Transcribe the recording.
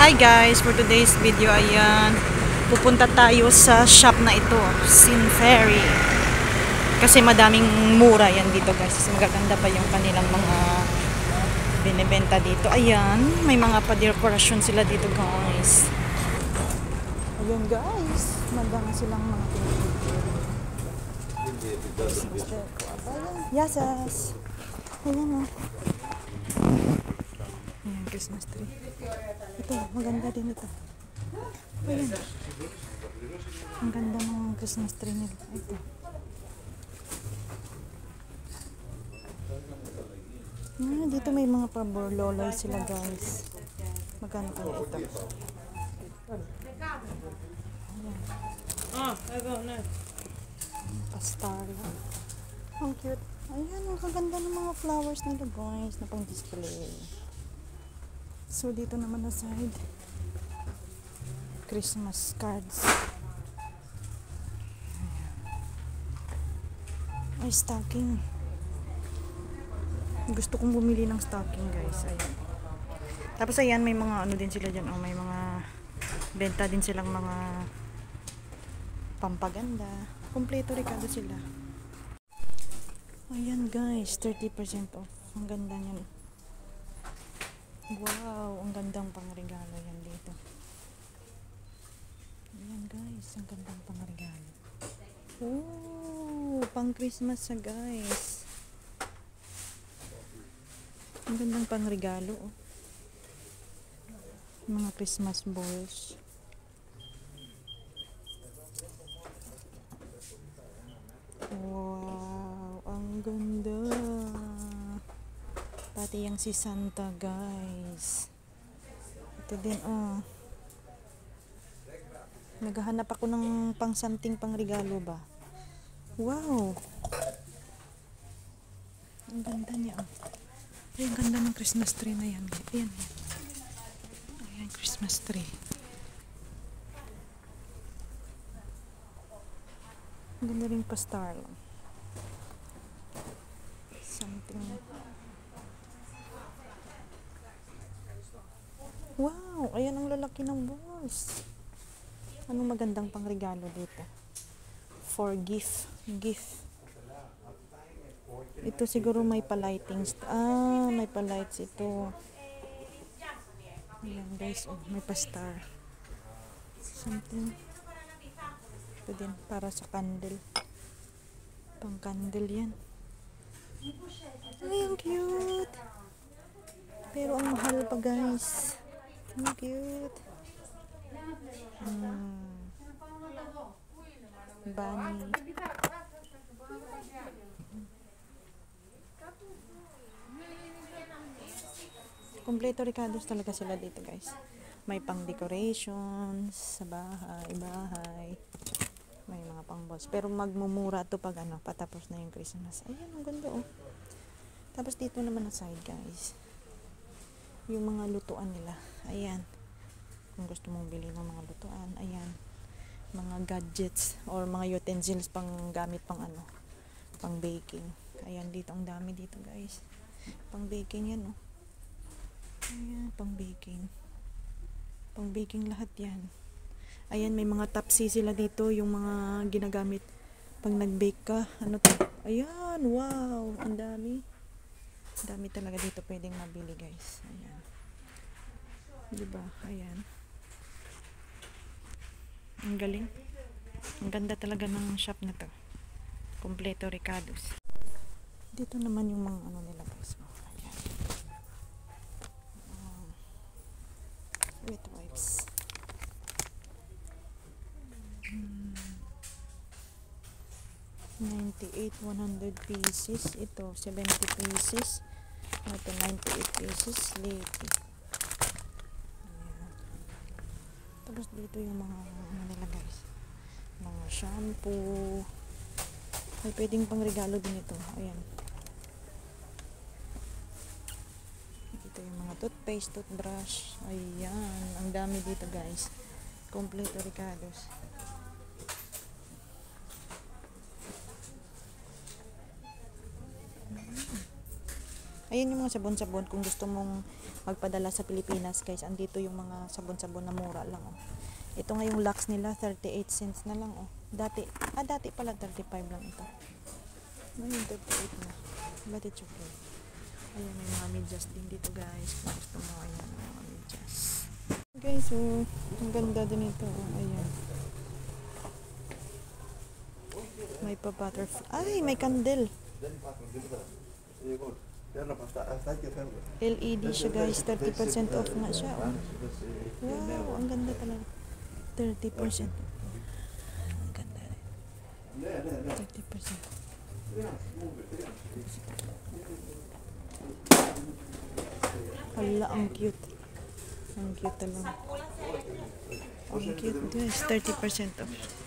Hi guys, for today's video ayan, pupunta tayo sa shop na ito, Sinferry. Kasi madaming mura yan dito guys. Magaganda pa yung kanilang mga binibenta dito. Ayan, may mga pa-decoration sila dito guys. Ayan guys, madami silang mga Yasas. Ayan o. Ayan, Christmas tree. Ito, maganda din ito. Ayan. Ang ganda ng Christmas tree nila. Ito. Dito may mga paborloloy sila guys. Magkano kaya ito? Ayan. Pastar lang. Ang cute. Ayan, ang kaganda ng mga flowers nila guys na pang display. So, dito naman na side, Christmas cards. Ay, stocking. Gusto kong bumili ng stocking, guys. Ayan. Tapos, ayan, may mga ano din sila dyan. Oh, may mga benta din silang mga pampaganda. Kompleto Ricardo sila. Ayan, guys. 30% off. Ang ganda niyan. Wow, ang gandang pangregalo yan dito. Ayan guys, ang gandang pangregalo. Oh, pang Christmas sa guys. Ang gandang pangregalo. Oh. Mga Christmas balls. Wow, ang ganda. Pati yung si Santa guys. Ito din oh. Naghahanap ako ng pang something pang regalo ba. Wow. Ang ganda niya oh. Ay, ang ganda ng Christmas tree na yan. Ayan. Ayan, Christmas tree. Ang ganda rin pa star lang. Something. Wow, ayan ang lalaki ng balls. Anong magandang pangregalo dito? For gift. Ito siguro may pa-lightings. May pa-lights ito. Ayan guys, oh, may pa-star. Something. Ito din, para sa candle. Pang candle yan. Ay, ang cute. Pero ang mahal pa guys. Ang cute. Bunny. Kompleto Ricardos talaga sila dito guys. May pang decorations sa bahay. May mga pang balls. Pero magmumura to pag ano, patapos na yung Christmas. Ayan, ang ganda oh. Tapos dito naman na side guys. Yung mga lutuan nila. Ayan. Kung gusto mong bili ng mga lutuan, ayan. Mga gadgets or mga utensils pang gamit pang ano, pang baking. Ayan, dito ang dami dito guys. Pang baking yan oh. Ayan, pang baking. Pang baking lahat yan. Ayan, may mga tapsi sila dito, yung mga ginagamit pag nag-bake ka. Ano to? Ayan, wow, ang dami. Ang dami talaga dito pwedeng mabili guys. Ayan. Diba? Ayan. Ang galing. Ang ganda talaga ng shop na to. Kompleto Ricardos. Dito naman yung mga ano nila guys. Ayan. Wet wipes. $98, 100 pieces. Ito, 70 pieces. Ito, 98 pieces. Lady. Tapos dito yung mga ano nila guys, mga shampoo. May pwedeng pang regalo din ito. Ayan, dito yung mga toothpaste, toothbrush. Ayan, ang dami dito guys. Kompleto Ricardos. Ayan yung mga sabon-sabon kung gusto mong magpadala sa Pilipinas guys. Andito yung mga sabon-sabon na mura lang oh. Ito nga yung Lux nila, 38 cents na lang oh. Dati pala 35 lang ito. Ngayon 38 na. But it's okay. Ayan, may mga medyas din dito guys. Kung gusto mo, ayan, may mga medyas. Guys, so, ang ganda din ito. Oh, ayan. May pa butterfly. Ay, may candle. LED siya guys. 30% off na siya. Oh. Wow, ang ganda talaga. 30%. Ang ganda rin. 30%. Hala, ang cute. Ang cute talaga. Ang cute guys. 30% off.